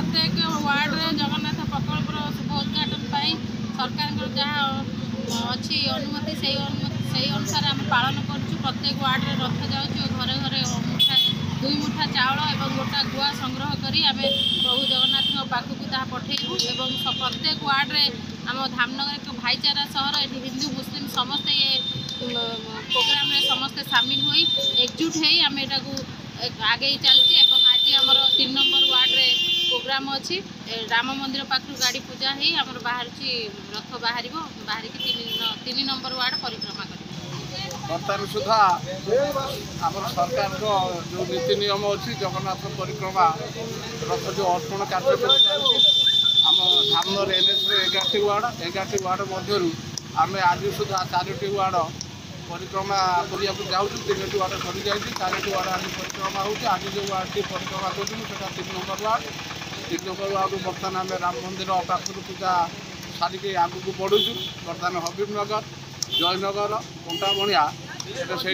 प्रत्येक वार्ड रे जगन्नाथ प्रकल्पर शुभ उद्घाटन सरकार जहाँ अच्छी अनुमति से अनुसार आम पालन करुँ। प्रत्येक वार्ड रे रथ जाऊँ घरे घरे मुठा 2 मुठा चाउल और गोटा गुआ संग्रह करी आम प्रभु जगन्नाथ पाखक जहाँ पठेबू। प्रत्येक वार्ड रे आम धामनगर एक भाईचारा सहर ये हिंदू मुस्लिम समस्ते ये प्रोग्राम रे समस्ते सामिल हुई एकजुट हो आम यहाँ आगे चलती। आज आमर 3 नंबर वार्ड रे प्रोग्राम अच्छी राम मंदिर पाखु गाड़ी पूजा ही आमर बाहर रथ बाहर बाहर 3 नंबर वार्ड परिक्रमा कर बर्तमान सुधा आम सरकार जो नीति नियम अच्छी जगन्नाथ परिक्रमा रथ जो अर्पण कार्य आम धामनर NH 11 वार्ड मध्य आम आज सुधा 4टी वार्ड परिक्रमा करने जाऊँ। 3टी वार्ड सरी जाए 4टी वार्ड आज परिक्रमा होती। आज जो वार्ड की परिक्रमा करूँ से 3 नंबर वार्ड। 3 नंबर वार्ड बर्तमान आम राम मंदिर पाखर पूजा सारिक आगू बढ़ुचु। बर्तमान हबीबनगर जयनगर कंटामणिया से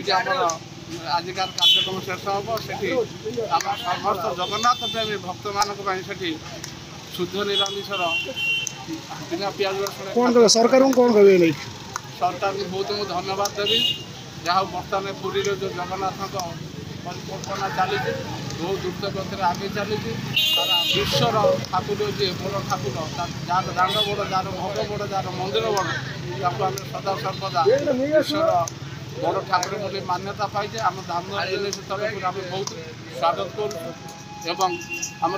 आजिकार कार्यक्रम शेष हम से समस्त जगन्नाथ प्रेमी भक्त मान से शुद्ध निरामिषर बिना प्याज रसुण सरकार कौन कह सरकार को बहुत मुझे धन्यवाद देवी जहाँ बर्तमान पुरी जो जगन्नाथ परिकल्पना चली बहुत द्रुत गति आगे चली सारा विश्वर ठाकुर जी बड़ ठाकुर जार दाण्ड बड़ जार भोग बड़ जार मंदिर बड़ या सदा सर्वदा विश्वर बड़ ठाकुर बोली मान्यता पाई आम धाम NH तरफ बहुत स्वागत करूँ। आम